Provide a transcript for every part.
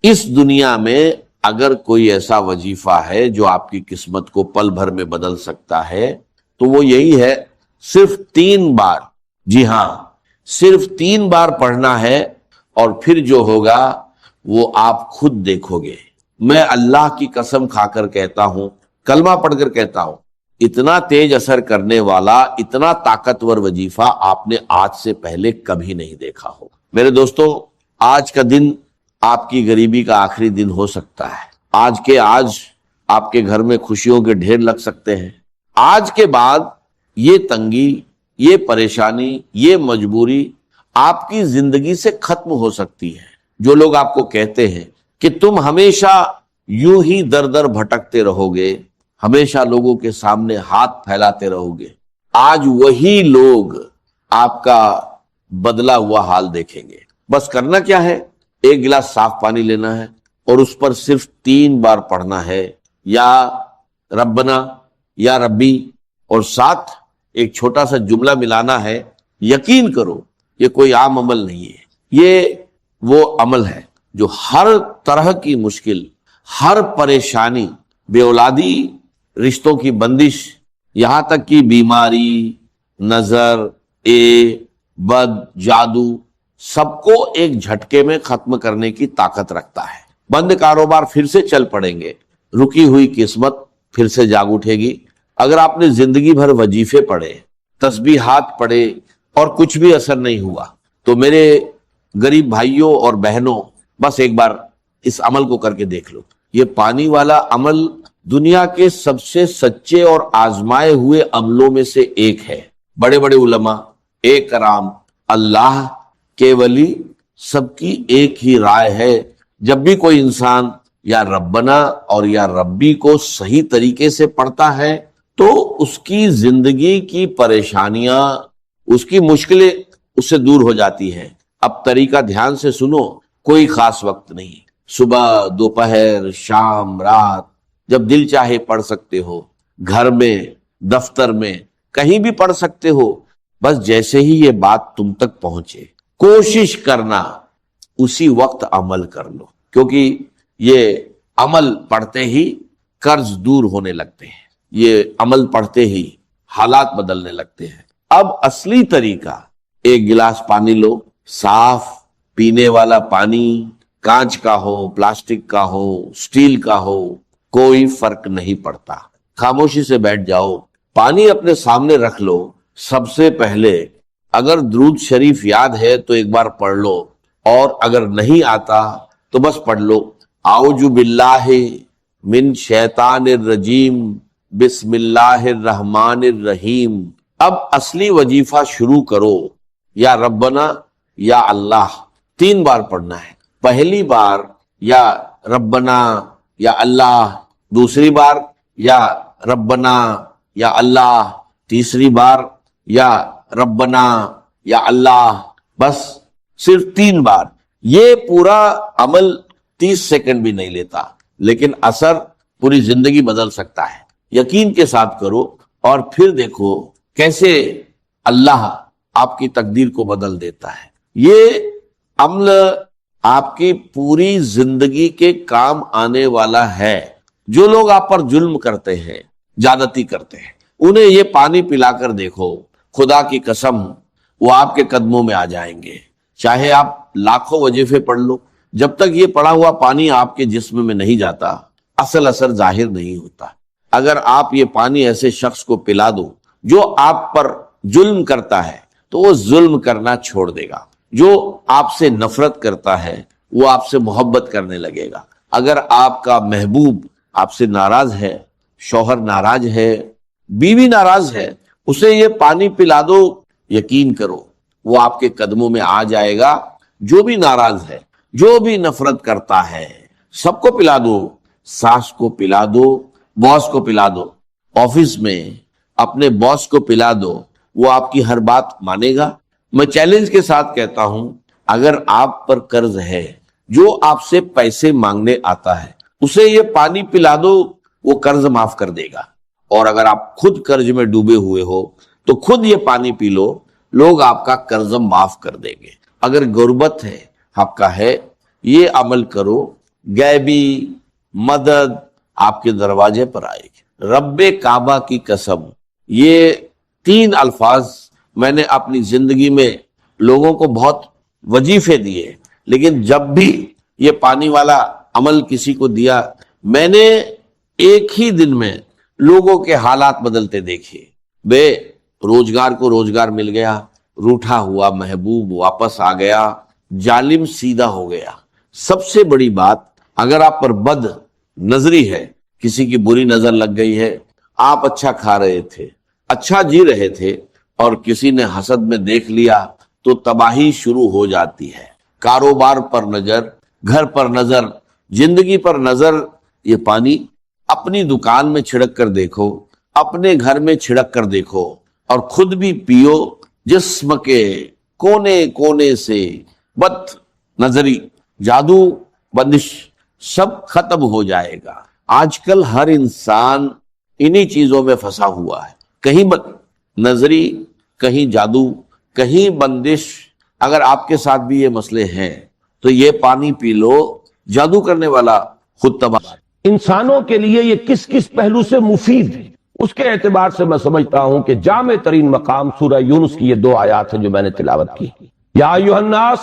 اس دنیا میں اگر کوئی ایسا وظیفہ ہے جو آپ کی قسمت کو پل بھر میں بدل سکتا ہے تو وہ یہی ہے، صرف 3 بار، جی ہاں صرف 3 بار پڑھنا ہے، اور پھر جو ہوگا وہ آپ خود دیکھو گے۔ میں اللہ کی قسم کھا کر کہتا ہوں، کلمہ پڑھ کر کہتا ہوں، اتنا تیز اثر کرنے والا، اتنا طاقتور وظیفہ آپ نے آج سے پہلے کبھی نہیں دیکھا ہو۔ میرے دوستو، آج کا دن آپ کی غریبی کا آخری دن ہو سکتا ہے، آج کے آج آپ کے گھر میں خوشیوں کے ڈھیر لگ سکتے ہیں، آج کے بعد یہ تنگی، یہ پریشانی، یہ مجبوری آپ کی زندگی سے ختم ہو سکتی ہے۔ جو لوگ آپ کو کہتے ہیں کہ تم ہمیشہ یوں ہی در در بھٹکتے رہو گے، ہمیشہ لوگوں کے سامنے ہاتھ پھیلاتے رہو گے، آج وہی لوگ آپ کا بدلا ہوا حال دیکھیں گے۔ بس کرنا کیا ہے، 1 گلاس صاف پانی لینا ہے اور اس پر صرف 3 بار پڑھنا ہے، یا ربنا، یا ربی، اور ساتھ ایک چھوٹا سا جملہ ملانا ہے۔ یقین کرو یہ کوئی عام عمل نہیں ہے، یہ وہ عمل ہے جو ہر طرح کی مشکل، ہر پریشانی، بے اولادی، رشتوں کی بندش، یہاں تک کہ بیماری، نظر، بد، جادو، سب کو ایک جھٹکے میں ختم کرنے کی طاقت رکھتا ہے۔ بند کاروبار پھر سے چل پڑیں گے، رکی ہوئی قسمت پھر سے جاگ اٹھے گی۔ اگر آپ نے زندگی بھر وظیفے پڑھے، تسبیحات پڑھے اور کچھ بھی اثر نہیں ہوا، تو میرے غریب بھائیوں اور بہنوں، بس ایک بار اس عمل کو کر کے دیکھ لو۔ یہ پانی والا عمل دنیا کے سب سے سچے اور آزمائے ہوئے عملوں میں سے ایک ہے۔ بڑے بڑے علماء، ایک کرام، اللہ کے ولی، سب کی ایک ہی رائے ہے، جب بھی کوئی انسان یا ربنا اور یا ربی کو صحیح طریقے سے پڑھتا ہے تو اس کی زندگی کی پریشانیاں، اس کی مشکلیں اس سے دور ہو جاتی ہیں۔ اب طریقہ دھیان سے سنو، کوئی خاص وقت نہیں، صبح، دوپہر، شام، رات، جب دل چاہے پڑھ سکتے ہو، گھر میں، دفتر میں، کہیں بھی پڑھ سکتے ہو، بس جیسے ہی یہ بات تم تک پہنچے کوشش کرنا اسی وقت عمل کر لو، کیونکہ یہ عمل پڑھتے ہی قرض دور ہونے لگتے ہیں، یہ عمل پڑھتے ہی حالات بدلنے لگتے ہیں۔ اب اصلی طریقہ، 1 گلاس پانی لو، صاف پینے والا پانی، کانچ کا ہو، پلاسٹک کا ہو، سٹیل کا ہو، کوئی فرق نہیں پڑتا۔ خاموشی سے بیٹھ جاؤ، پانی اپنے سامنے رکھ لو۔ سب سے پہلے اگر درود شریف یاد ہے تو ایک بار پڑھ لو، اور اگر نہیں آتا تو بس پڑھ لو، اعوذ باللہ من شیطان الرجیم، بسم اللہ الرحمن الرحیم۔ اب اصلی وظیفہ شروع کرو، یا ربنا یا اللہ 3 بار پڑھنا ہے۔ پہلی بار یا ربنا یا اللہ، دوسری بار یا ربنا یا اللہ، تیسری بار یا ربنا یا اللہ، بس صرف 3 بار۔ یہ پورا عمل 30 سیکنڈ بھی نہیں لیتا، لیکن اثر پوری زندگی بدل سکتا ہے۔ یقین کے ساتھ کرو اور پھر دیکھو کیسے اللہ آپ کی تقدیر کو بدل دیتا ہے۔ یہ عمل آپ کی پوری زندگی کے کام آنے والا ہے۔ جو لوگ آپ پر ظلم کرتے ہیں، زیادتی کرتے ہیں، انہیں یہ پانی پلا کر دیکھو، خدا کی قسم وہ آپ کے قدموں میں آ جائیں گے۔ چاہے آپ لاکھوں وظیفے پڑھ لو، جب تک یہ پڑا ہوا پانی آپ کے جسم میں نہیں جاتا، اصل اثر ظاہر نہیں ہوتا۔ اگر آپ یہ پانی ایسے شخص کو پلا دو جو آپ پر ظلم کرتا ہے تو وہ ظلم کرنا چھوڑ دے گا۔ جو آپ سے نفرت کرتا ہے وہ آپ سے محبت کرنے لگے گا۔ اگر آپ کا محبوب آپ سے ناراض ہے، شوہر ناراض ہے، بیوی ناراض ہے، اسے یہ پانی پلا دو، یقین کرو وہ آپ کے قدموں میں آ جائے گا۔ جو بھی ناراض ہے، جو بھی نفرت کرتا ہے، سب کو پلا دو، ساس کو پلا دو، باس کو پلا دو، آفس میں اپنے باس کو پلا دو، وہ آپ کی ہر بات مانے گا۔ میں چیلنج کے ساتھ کہتا ہوں، اگر آپ پر قرض ہے، جو آپ سے پیسے مانگنے آتا ہے، اسے یہ پانی پلا دو، وہ قرض معاف کر دے گا۔ اور اگر آپ خود قرض میں ڈوبے ہوئے ہو تو خود یہ پانی پی لو، لوگ آپ کا قرض معاف کر دیں گے۔ اگر غربت ہے، حق کا ہے، یہ عمل کرو، غیبی مدد آپ کے دروازے پر آئے گی۔ رب کعبہ کی قسم، یہ 3 الفاظ میں نے اپنی زندگی میں لوگوں کو بہت وظیفے دیے، لیکن جب بھی یہ پانی والا عمل کسی کو دیا، میں نے ایک ہی دن میں لوگوں کے حالات بدلتے دیکھے۔ بے روزگار کو روزگار مل گیا، روٹھا ہوا محبوب واپس آ گیا، ظالم سیدھا ہو گیا۔ سب سے بڑی بات، اگر آپ پر بد نظری ہے، کسی کی بری نظر لگ گئی ہے، آپ اچھا کھا رہے تھے، اچھا جی رہے تھے، اور کسی نے حسد میں دیکھ لیا تو تباہی شروع ہو جاتی ہے۔ کاروبار پر نظر، گھر پر نظر، زندگی پر نظر۔ یہ پانی اپنی دکان میں چھڑک کر دیکھو، اپنے گھر میں چھڑک کر دیکھو، اور خود بھی پیو۔ جسم کے کونے کونے سے بد نظری، جادو، بندش سب ختم ہو جائے گا۔ آج کل ہر انسان انہی چیزوں میں پھنسا ہوا ہے، کہیں بد نظری، کہیں جادو، کہیں بندش۔ اگر آپ کے ساتھ بھی یہ مسئلے ہیں تو یہ پانی پی لو، جادو کرنے والا خود تباہ۔ انسانوں کے لیے یہ کس کس پہلو سے مفید ہے، اس کے اعتبار سے میں سمجھتا ہوں کہ جامع ترین مقام سورہ یونس کی یہ 2 آیات ہیں جو میں نے تلاوت کی۔ یا ایھا الناس،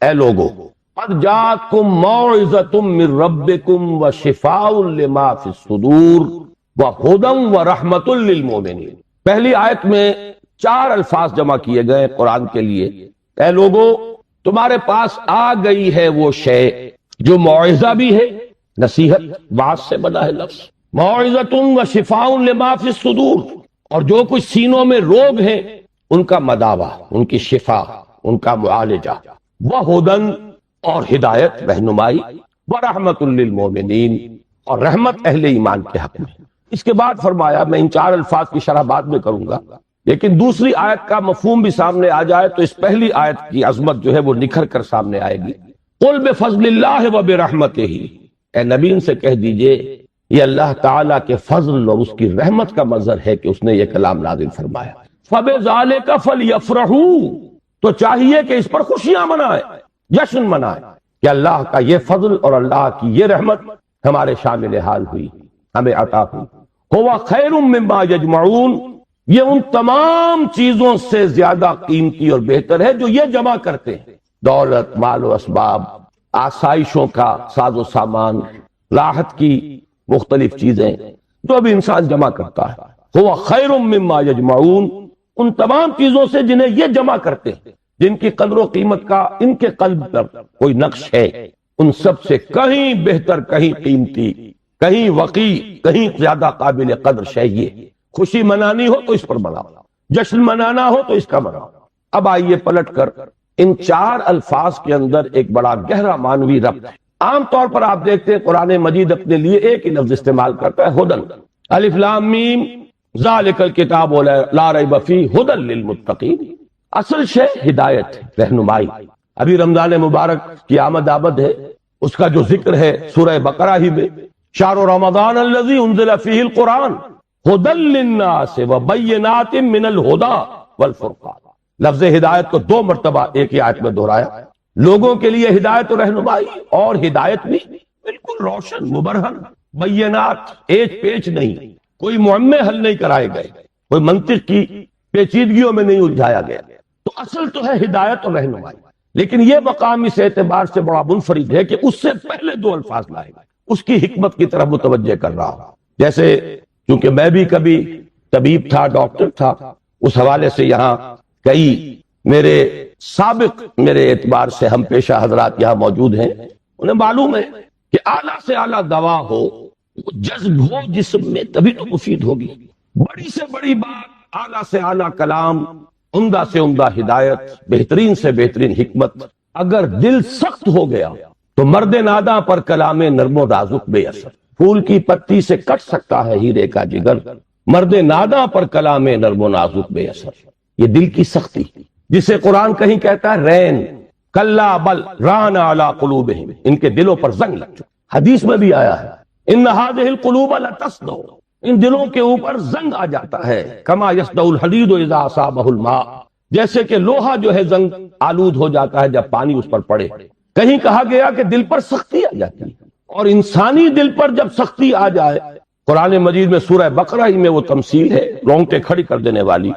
اے لوگو، قد جاءتکم موعظۃ من ربکم وشفاء لما فی الصدور وہدی ورحمۃ للمؤمنین۔ پہلی آیت میں 4 الفاظ جمع کیے گئے قرآن کے لیے۔ اے لوگو، تمہارے پاس آ گئی ہے وہ شے جو موعظہ بھی ہے، نصیحت، واعظ سے بنا ہے لفظ، موعظۃ وشفاء لما فی الصدور، اور جو کچھ سینوں میں روگ ہیں ان کا مداوع، ان کی شفا، ان کا معالجہ، وہدی، اور ہدایت، رہنمائی، ورحمۃ للمؤمنین، اور رحمت اہل ایمان کے حق میں۔ اس کے بعد فرمایا، میں ان 4 الفاظ کی شرح بعد میں کروں گا، لیکن دوسری آیت کا مفہوم بھی سامنے آ جائے تو اس پہلی آیت کی عظمت جو ہے وہ نکھر کر سامنے آئے گی۔ قل بفضل اللہ وبرحمتہ، اے نبی ان سے کہہ دیجئے یہ اللہ تعالیٰ کے فضل اور اس کی رحمت کا منظر ہے کہ اس نے یہ کلام نازل فرمایا۔ فبذالک فلیفرحوا، تو چاہیے کہ اس پر خوشیاں منائیں، جشن منائیں کہ اللہ کا یہ فضل اور اللہ کی یہ رحمت ہمارے شامل حال ہوئی، ہمیں عطا ہوئی۔ ہوا خیر مما یجمعون، یہ ان تمام چیزوں سے زیادہ قیمتی اور بہتر ہے جو یہ جمع کرتے ہیں، دولت، مال و اسباب، آسائشوں کا ساز و سامان، راحت کی مختلف چیزیں جو بھی انسان جمع کرتا ہے۔ ہوا خیر مما یجمعون، ان تمام چیزوں سے جنہیں یہ جمع کرتے ہیں، جن کی قدر و قیمت کا ان کے قلب پر کوئی نقش ہے، ان سب سے کہیں بہتر، کہیں قیمتی، کہیں وقی، کہیں زیادہ قابل قدر شے یہ۔ خوشی منانی ہو تو اس پر مناؤ، جشن منانا ہو تو اس کا مناؤ۔ اب آئیے پلٹ کر ان 4 الفاظ کے اندر ایک بڑا گہرا معنوی ربط ہے۔ عام طور پر آپ دیکھتے ہیں قرآن مجید اپنے لیے ایک ہی لفظ استعمال کرتا ہے، ہدن، الف لام میم ذالک الکتاب لا ریب فیہ ہدی للمتقین۔ اصل شے ہدایت، رہنمائی۔ ابھی رمضان مبارک کی آمد آمد ہے، اس کا جو ذکر ہے سورہ بقرہ ہی میں، شہر رمضان الذی انزل فیہ القرآن ہدی للناس وبینات من الہدی والفرقان۔ لفظ ہدایت کو 2 مرتبہ ایک ہی آیت میں دہرایا۔ لوگوں کے لیے ہدایت و رہنمائی، اور ہدایت بھی بالکل روشن، مبرہن، بینات، ایج پیچ نہیں، کوئی معمے حل نہیں کرائے گئے، کوئی منطق کی پیچیدگیوں میں نہیں الجھایا گیا۔ تو اصل تو ہے ہدایت اور رہنمائی، لیکن یہ مقام اس اعتبار سے بڑا منفرد ہے کہ اس سے پہلے 2 الفاظ لائے گئے۔ اس کی حکمت کی طرف متوجہ کر رہا ہوں۔ جیسے چونکہ میں بھی کبھی طبیب تھا، ڈاکٹر تھا، اس حوالے سے یہاں کئی میرے سابق میرے اعتبار سے ہم پیشہ حضرات یہاں موجود ہیں، انہیں معلوم ہے کہ اعلیٰ سے اعلیٰ دوا ہو، جذب ہو جسم میں، تبھی تو مفید ہوگی۔ بڑی سے بڑی بات، اعلیٰ سے اعلیٰ کلام، عمدہ سے عمدہ ہدایت، بہترین سے بہترین حکمت، اگر دل سخت ہو گیا تو مرد ناداں پر کلام نرم و نازک بے اثر۔ پھول کی پتی سے کٹ سکتا ہے ہیرے کا جگر، مرد ناداں پر کلام نرم و نازک بے اثر۔ یہ دل کی سختی جسے قرآن کہیں کہتا ہے رین، کلا بل ران علی قلوبہم، ان کے دلوں پر زنگ لگ چکا۔ حدیث میں بھی آیا ہے ان ھذہ القلوب لتصدع، ان دلوں کے اوپر زنگ آ جاتا ہے، کما یصدع الحدید اذا اصابہ الماء، جیسے کہ لوہا جو ہے زنگ آلود ہو جاتا ہے جب پانی اس پر پڑے۔ کہیں کہا گیا کہ دل پر سختی آ جاتی ہے، اور انسانی دل پر جب سختی آ جائے، قرآن مجید میں سورہ بقرہ ہی میں وہ تمثیل ہے رونگٹے کھڑی کر دینے والی،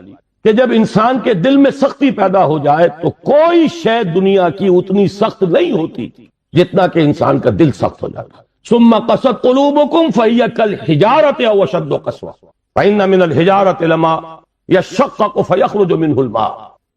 کہ جب انسان کے دل میں سختی پیدا ہو جائے تو کوئی شے دنیا کی اتنی سخت نہیں ہوتی جتنا کہ انسان کا دل سخت ہو جاتا۔ ثم قست قلوبکم فہی کالحجارۃ او اشد قسوۃ فإن من الحجارۃ لما یشقق فیخرج منہ الماء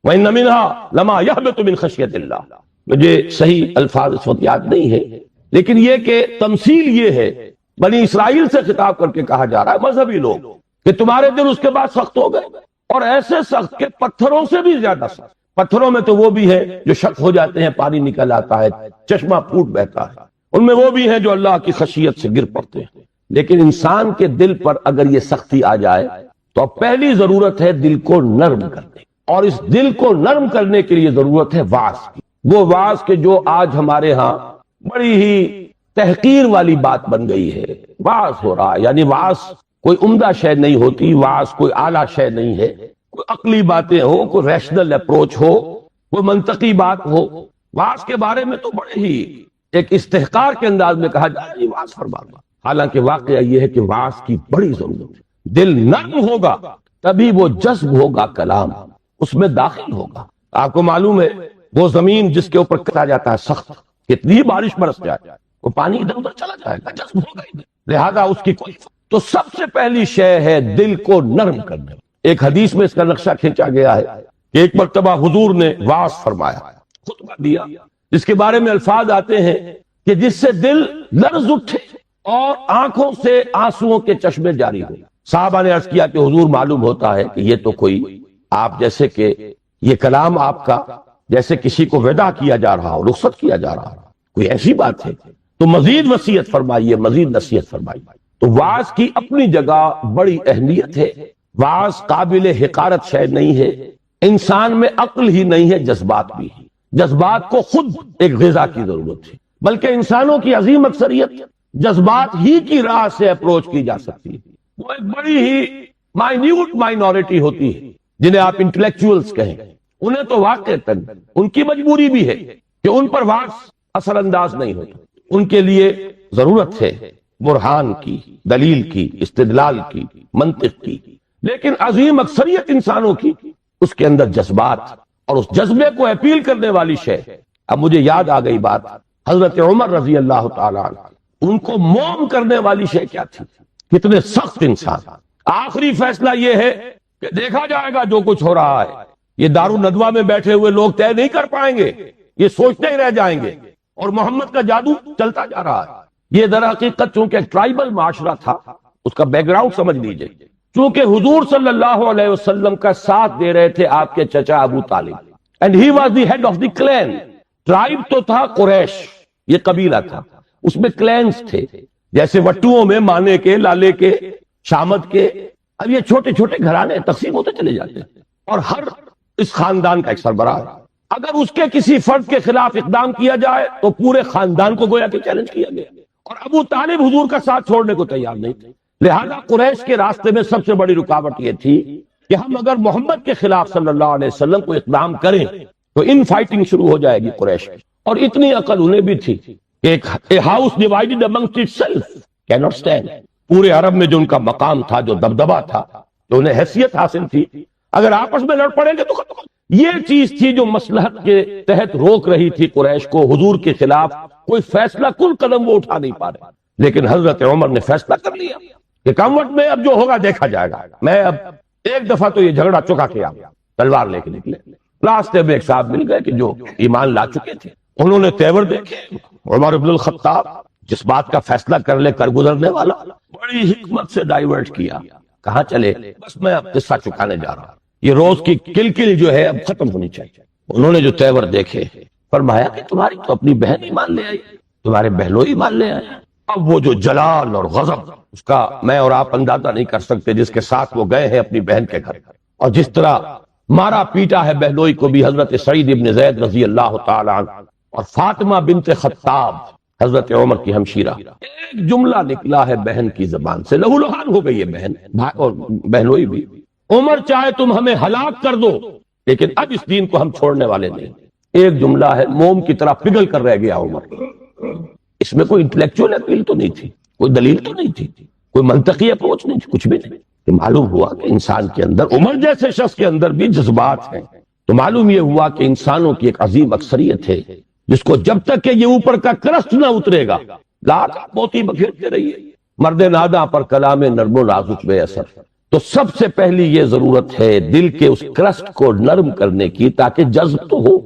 وإن منها لما یہبط من خشیۃ اللہ۔ مجھے صحیح الفاظ اس وقت یاد نہیں ہے، لیکن یہ کہ تمثیل یہ ہے، بنی اسرائیل سے خطاب کر کے کہا جا رہا ہے، مذہبی لوگ، کہ تمہارے دل اس کے بعد سخت ہو گئے، اور ایسے سخت کہ پتھروں سے بھی زیادہ سخت۔ پتھروں میں تو وہ بھی ہے جو شک ہو جاتے ہیں، پانی نکل آتا ہے، چشمہ پھوٹ بہتا ہے، ان میں وہ بھی ہیں جو اللہ کی خشیت سے گر پڑتے ہیں۔ لیکن انسان کے دل پر اگر یہ سختی آ جائے تو اب پہلی ضرورت ہے دل کو نرم کرنے، اور اس دل کو نرم کرنے کے لیے ضرورت ہے وعظ کی۔ وہ وعظ کے جو آج ہمارے ہاں بڑی ہی تحقیر والی بات بن گئی ہے، وعظ ہو رہا ہے، یعنی وعظ کوئی عمدہ شے نہیں ہوتی، وعظ کوئی اعلیٰ شے نہیں ہے، کوئی عقلی باتیں ہو، کوئی ریشنل اپروچ ہو، کوئی منطقی بات ہو، وعظ کے بارے میں تو بڑے ہی ایک استحقار کے انداز میں کہا جائے یہ وعظ فرما۔ حالانکہ واقعہ یہ ہے کہ وعظ کی بڑی ضرورت ہے۔ دل نرم ہوگا تبھی وہ جذب ہوگا، کلام اس میں داخل ہوگا۔ آپ کو معلوم ہے وہ زمین جس کے اوپر کہا جاتا ہے سخت، کتنی بارش برس جائے وہ پانی ادھر ادھر چلا جائے گا، جذب ہوگا ہی نہیں، لہذا اس کی کوئی تو سب سے پہلی شے ہے دل کو نرم کرنے۔ ایک حدیث میں اس کا نقشہ کھینچا گیا ہے کہ ایک مرتبہ حضور نے وعظ فرمایا، خطبہ دیا، جس کے بارے میں الفاظ آتے ہیں کہ جس سے دل لرز اٹھے اور آنکھوں سے آنسوؤں کے چشمے جاری ہو۔ صحابہ نے عرض کیا کہ حضور معلوم ہوتا ہے کہ یہ تو کوئی آپ جیسے کہ یہ کلام آپ کا جیسے کسی کو ودا کیا جا رہا ہو، رخصت کیا جا رہا ہو، کوئی ایسی بات ہے تو مزید وصیت فرمائیے، مزید نصیحت فرمائیے۔ تو وعظ کی اپنی جگہ بڑی اہمیت ہے، وعظ قابل حقارت شے نہیں ہے، انسان میں عقل ہی نہیں ہے، جذبات بھی ہیں، جذبات کو خود ایک غذا کی ضرورت ہے، بلکہ انسانوں کی عظیم اکثریت جذبات ہی کی راہ سے اپروچ کی جا سکتی ہے۔ وہ ایک بڑی ہی مائنیوٹ مائنورٹی ہوتی ہے جنہیں آپ انٹلیکچوئلز کہیں، انہیں تو واقعتاً ان کی مجبوری بھی ہے کہ ان پر وعظ اثر انداز نہیں ہوتا، ان کے لیے ضرورت ہے برہان کی، دلیل کی، استدلال کی، منطق کی، لیکن عظیم اکثریت انسانوں کی اس کے اندر جذبات اور اس جذبے کو اپیل کرنے والی شے۔ اب مجھے یاد آ گئی بات، حضرت عمر رضی اللہ تعالیٰ عنہ، ان کو موم کرنے والی شے کیا تھی؟ کتنے سخت انسان۔ آخری فیصلہ یہ ہے کہ دیکھا جائے گا جو کچھ ہو رہا ہے، یہ دارالندوہ میں بیٹھے ہوئے لوگ طے نہیں کر پائیں گے، یہ سوچتے ہی رہ جائیں گے، اور محمد کا جادو چلتا جا رہا ہے۔ یہ در حقیقت چونکہ ایک ٹرائبل معاشرہ تھا، اس کا بیک گراؤنڈ سمجھ لیجئے، چونکہ حضور صلی اللہ علیہ وسلم کا ساتھ دے رہے تھے آپ کے چچا Abu Talib, and he was the head of the clan. Tribe تو تھا قریش، یہ قبیلہ تھا، اس میں کلینز تھے، جیسے وٹوؤں میں مانے کے، لالے کے، شامت کے، اب یہ چھوٹے چھوٹے گھرانے تقسیم ہوتے چلے جاتے ہیں، اور ہر اس خاندان کا ایک سربراہ، اگر اس کے کسی فرد کے خلاف اقدام کیا جائے تو پورے خاندان کو گویا کہ چیلنج کیا گیا، اور ابو طالب حضور کا ساتھ چھوڑنے کو تیار نہیں تھے۔ لہذا قریش کے راستے میں سب سے بڑی رکاوٹ یہ تھی کہ ہم اگر محمد کے خلاف صلی اللہ علیہ وسلم کو اقدام کریں تو ان فائٹنگ شروع ہو جائے گی قریش کی، اور اتنی عقل انہیں بھی تھی کہ ایک house divided amongst itself can not stand, پورے عرب میں جو ان کا مقام تھا، جو دبدبہ تھا، جو انہیں حیثیت حاصل تھی، اگر آپس میں لڑ پڑیں گے تو ختم۔ یہ چیز تھی جو مصلحت کے تحت روک رہی تھی قریش کو حضور کے خلاف کوئی فیصلہ کل قدم وہ اٹھا نہیں پا رہے، لیکن حضرت عمر نے فیصلہ کر لیا کہ کم وقت میں اب جو ہوگا دیکھا جائے گا، میں اب ایک دفعہ تو یہ جھگڑا چکا کے آ گیا، تلوار لے کے نکلے۔ راستے میں ایک صاحب مل گئے کہ جو ایمان لا چکے تھے، انہوں نے تیور دیکھے، عمر بن الخطاب جس بات کا فیصلہ کر لے کر گزرنے والا، بڑی حکمت سے ڈائیورٹ کیا، کہاں چلے؟ بس میں اب قصہ چکانے جا رہا ہوں، یہ روز کی کل جو ہے اب ختم ہونی چاہیے۔ انہوں نے جو تیور دیکھے، فرمایا کہ تمہاری تو اپنی بہن ہی مان لے آئی، تمہارے بہنوئی مان لے آئے۔ اب وہ جو جلال اور غضب، اس کا میں اور آپ اندازہ نہیں کر سکتے، جس کے ساتھ وہ گئے ہیں اپنی بہن کے گھر، اور جس طرح مارا پیٹا ہے بہنوئی کو بھی حضرت سعید ابن زید رضی اللہ تعالی عنہ، اور فاطمہ بنت خطاب حضرت عمر کی ہمشیرہ، ایک جملہ نکلا ہے بہن کی زبان سے، لہو لہان ہو گئی ہے بہن اور بہنوئی بھی، عمر چاہے تم ہمیں ہلاک کر دو لیکن اب اس دین کو ہم چھوڑنے والے نہیں۔ ایک جملہ ہے، موم کی طرح پگھل کر رہ گیا عمر، اس میں کوئی انٹلیکچوئل اپیل تو نہیں تھی، کوئی دلیل تو نہیں تھی، کوئی منطقی اپروچ نہیں تھی، کچھ بھی نہیں. کہ معلوم ہوا کہ انسان کے اندر، عمر جیسے شخص کے اندر بھی جذبات ہیں. تو معلوم یہ ہوا کہ انسانوں کی ایک عظیم اکثریت ہے جس کو جب تک کہ یہ اوپر کا کرسٹ نہ اترے گا لاکھ موتی بکھیرتے رہیے. مرد ناداں پر کلام نرم و نازک بے اثر. تو سب سے پہلی یہ ضرورت ہے دل کے اس کرسٹ کو نرم کرنے کی، تاکہ جذب تو ہو،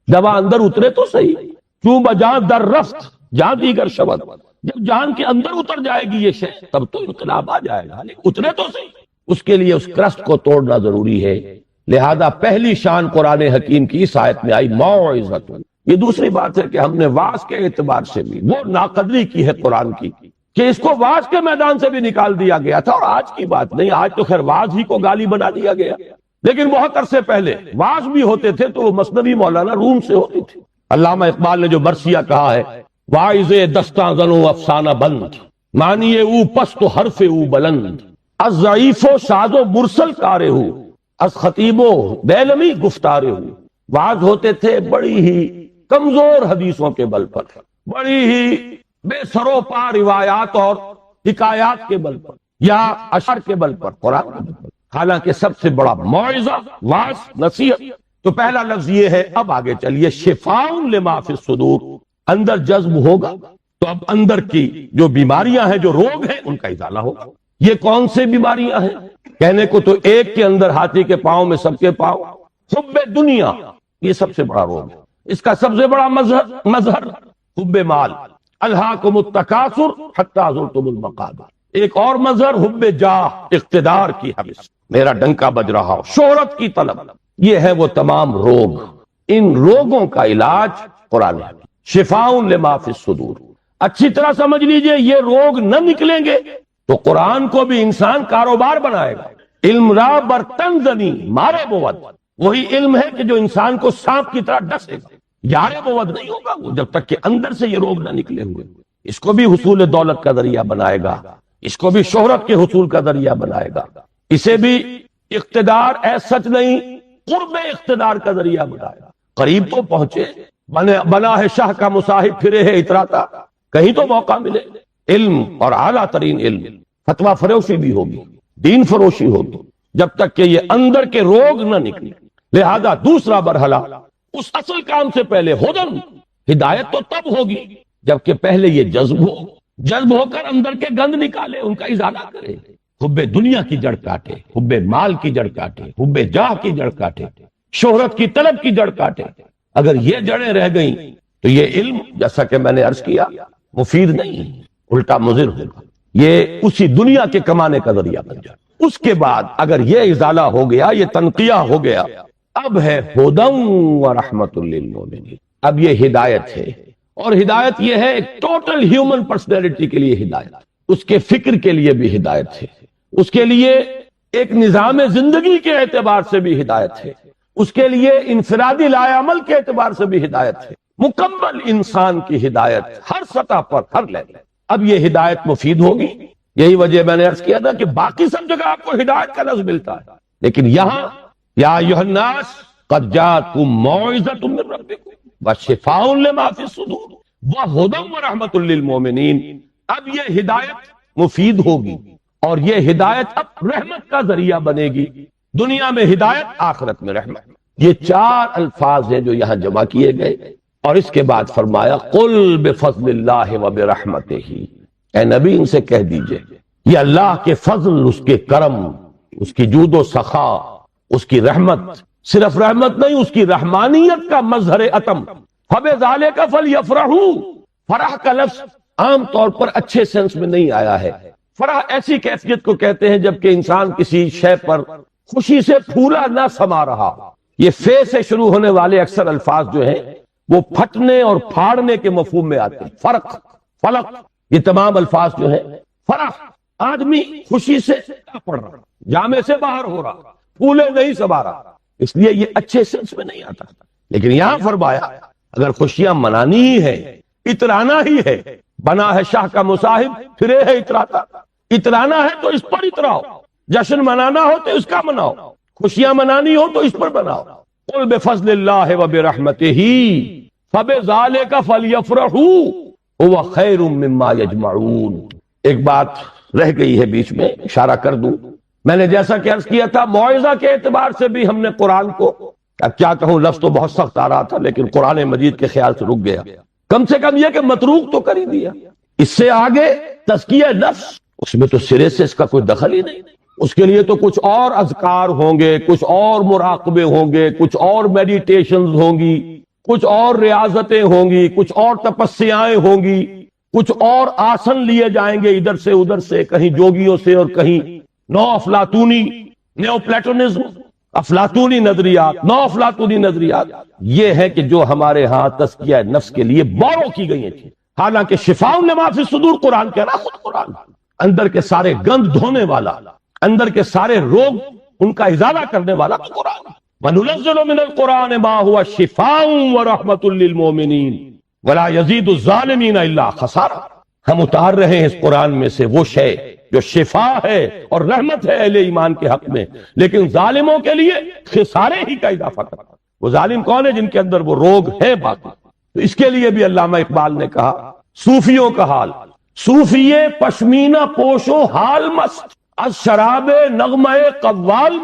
دوا اندر اترے تو صحیح. کیوں بجان در رفت جان دیگر شبد، جب جان کے اندر اتر جائے گی یہ شے تب تو انقلاب آ جائے گا، لیکن اترے تو صحیح. اس کے لیے اس کرسٹ کو توڑنا ضروری ہے. لہذا پہلی شان قرآن حکیم کی اس آیت میں آئی موعظۃ. یہ دوسری بات ہے کہ ہم نے واعظ کے اعتبار سے بھی وہ ناقدری کی ہے قرآن کی کہ اس کو واعظ کے میدان سے بھی نکال دیا گیا تھا. اور آج کی بات نہیں، آج تو خیر واعظ ہی کو گالی بنا دیا گیا، لیکن بہت عرصے پہلے واعظ بھی ہوتے تھے تو وہ مثنوی مولانا روم سے ہوتی تھی. علامہ اقبال نے جو مرثیہ کہا ہے، واعظ دستاں زنو افسانہ بند، معنی او پست و حرف او بلند، از ضعیف و شاذ و مرسل کارے ہو، از خطیب و بیلمی گفتارے ہو. واعظ ہوتے تھے بڑی ہی کمزور حدیثوں کے بل پر، بڑی ہی بے سرو پا روایات اور حکایات کے بل پر یا اشعار کے بل پر، قرآن کے بل پر. حالانکہ سب سے بڑا موعظہ واعظ نصیحت. تو پہلا لفظ یہ ہے. اب آگے چلیے، شفاء لما فی الصدور. اندر جذب ہوگا تو اب اندر کی جو بیماریاں ہیں، جو روگ ہیں، ان کا ازالہ ہوگا. یہ کون سے بیماریاں ہیں؟ کہنے کو تو ایک کے اندر ہاتھی کے پاؤں میں سب کے پاؤں. حب دنیا، یہ سب سے بڑا روگ ہے. اس کا سب سے بڑا مظہر حب مال، الہاکم التکاثر حتی زرتم المقابر. ایک اور مظہر حب جاہ، اقتدار کی حوث، میرا ڈنکا بج رہا ہو، شہرت کی طلب. یہ ہے وہ تمام روگ. ان روگوں کا علاج قرآن ہے. شفاء لما فی الصدور. اچھی طرح سمجھ لیجئے، یہ روگ نہ نکلیں گے تو قرآن کو بھی انسان کاروبار بنائے گا. علم را برتن زنی مارے بود، وہی علم ہے کہ جو انسان کو سانپ کی طرح ڈسے گا. یارے بود نہیں ہوگا وہ جب تک کہ اندر سے یہ روگ نہ نکلے ہوئے. اس کو بھی حصول دولت کا ذریعہ بنائے گا، اس کو بھی شہرت کے حصول کا ذریعہ بنائے گا، اسے بھی اقتدار سچ نہیں، قرب اقتدار کا ذریعہ بنائے گا. قریب تو پہنچے، بنا ہے شاہ کا مصاحب پھرے ہے اتراتا، کہیں تو موقع ملے. علم اور اعلیٰ ترین علم، فتویٰ فروشی بھی ہوگی، دین فروشی ہوگی، جب تک کہ یہ اندر کے روگ نہ نکلے. لہذا دوسرا مرحلہ اس اصل کام سے پہلے ہدن، ہدایت تو تب ہوگی جبکہ پہلے یہ جذب ہو کر اندر کے گند نکالے، ان کا ازالہ کرے. حب دنیا کی جڑ کاٹے، حب مال کی جڑ کاٹے، حب جاہ کی جڑ کاٹے، شہرت کی طلب کی جڑ کاٹے. اگر یہ جڑیں رہ گئیں تو یہ علم، جیسا کہ میں نے عرض کیا، مفید نہیں، الٹا مضر ہوگا. یہ اسی دنیا کے کمانے کا ذریعہ بن جائے. اس کے بعد اگر یہ ازالہ ہو گیا، یہ تنقیہ ہو گیا، اب ہے ہدی و رحمت للمؤمنین. اب یہ ہدایت ہے، اور ہدایت یہ ہے ایک ٹوٹل ہیومن پرسنالٹی کے لیے ہدایت، اس کے فکر کے لیے بھی ہدایت ہے، اس کے لیے ایک نظام زندگی کے اعتبار سے بھی ہدایت ہے، اس کے لیے انفرادی لائے عمل کے اعتبار سے بھی ہدایت ہے. مکمل انسان کی ہدایت ہر سطح پر، ہر لیول. اب یہ ہدایت مفید ہوگی. یہی وجہ میں نے عرض کیا تھا کہ باقی سب جگہ آپ کو ہدایت کا لفظ ملتا ہے، لیکن یہاں یا ایھا الناس قد جاءتکم موعظۃ من ربکم وشفاء لما فی الصدور وہدی ورحمۃ للمؤمنین. اب یہ ہدایت مفید ہوگی اور یہ ہدایت اب رحمت کا ذریعہ بنے گی. دنیا میں ہدایت، آخرت میں رحمت. یہ چار الفاظ ہیں جو یہاں جمع کیے گئے. اور اس کے بعد فرمایا قل بفضل اللہ وبرحمتہ. اے نبی ان سے کہہ دیجئے یہ اللہ کے فضل، اس کے کرم، اس کی جود و سخا، اس کی رحمت، صرف رحمت نہیں، اس کی رحمانیت کا مظہر اتم. فبذالک فلیفرحوا. فرح کا لفظ عام طور پر اچھے سینس میں نہیں آیا ہے. فرح ایسی کیفیت کو کہتے ہیں جبکہ انسان کسی شے پر خوشی سے پھولا نہ سما رہا. یہ فے سے شروع ہونے والے اکثر الفاظ جو ہیں وہ پھٹنے اور پھاڑنے کے مفہوم میں آتے ہیں. فرق، فلق، یہ تمام الفاظ جو ہیں. فرح، آدمی خوشی سے پڑ رہا، جامے سے باہر ہو رہا، پھولے نہیں سما رہا، اس لیے یہ اچھے سینس میں نہیں آتا. لیکن یہاں فرمایا اگر خوشیاں منانی ہی ہے، اترانا ہی ہے، بنا ہے شاہ کا مصاحب پھرے ہے اتراتا. اترانا ہے تو اس پر اتراؤ، جشن منانا ہو تو اس کا مناؤ، خوشیاں منانی ہو تو اس پر بناؤ. قل بفضل اللہ وبرحمتہ فبذالک فلیفرحوا. هو خیر مما یجمعون. ایک بات رہ گئی ہے بیچ میں، اشارہ کر دوں. میں نے جیسا کہ عرض کیا تھا موعظہ کے اعتبار سے بھی ہم نے قرآن کو، اب کیا کہوں لفظ تو بہت سخت آ رہا تھا لیکن قرآن مجید کے خیال سے رک گیا، کم سے کم یہ کہ متروک تو کر ہی دیا. اس سے آگے تزکیہ نفس، اس میں تو سرے سے اس کا کوئی دخل ہی نہیں. اس کے لیے تو کچھ اور اذکار ہوں گے، کچھ اور مراقبے ہوں گے، کچھ اور میڈیٹیشنز ہوں گی، کچھ اور ریاضتیں ہوں گی، کچھ اور تپسیائیں ہوں گی، کچھ اور آسن لیے جائیں گے ادھر سے ادھر سے، کہیں جوگیوں سے اور کہیں نو افلاطونی، نیو پلیٹونزم، افلاطونی نظریات، نو افلاطونی نظریات. یہ ہے کہ جو ہمارے ہاں تزکیہ نفس کے لیے بورو کی گئی ہیں. حالانکہ شفاء لما فی الصدور قرآن کہہ رہا، خود قرآن اندر کے سارے گند دھونے والا، اندر کے سارے روگ ان کا ازالہ کرنے والا قرآن. وَنُنَزِّلُ مِنَ الْقُرْآنِ مَا هُوَ شِفَاءٌ وَرَحْمَةٌ لِّلْمُؤْمِنِينَ وَلَا يَزِيدُ الظَّالِمِينَ إِلَّا خَسَارًا. ہم اتار رہے ہیں اس قرآن میں سے وہ شے جو شفا ہے اور رحمت ہے اہل ایمان کے حق میں، لیکن ظالموں کے لیے خسارے ہی کا اضافہ کرتا. وہ ظالم کون ہے؟ جن کے اندر وہ روگ ہے باقی. تو اس کے لیے بھی علامہ اقبال نے کہا صوفیوں کا حال، صوفی پشمینہ پوشو حال مست از شراب نغمہ قوال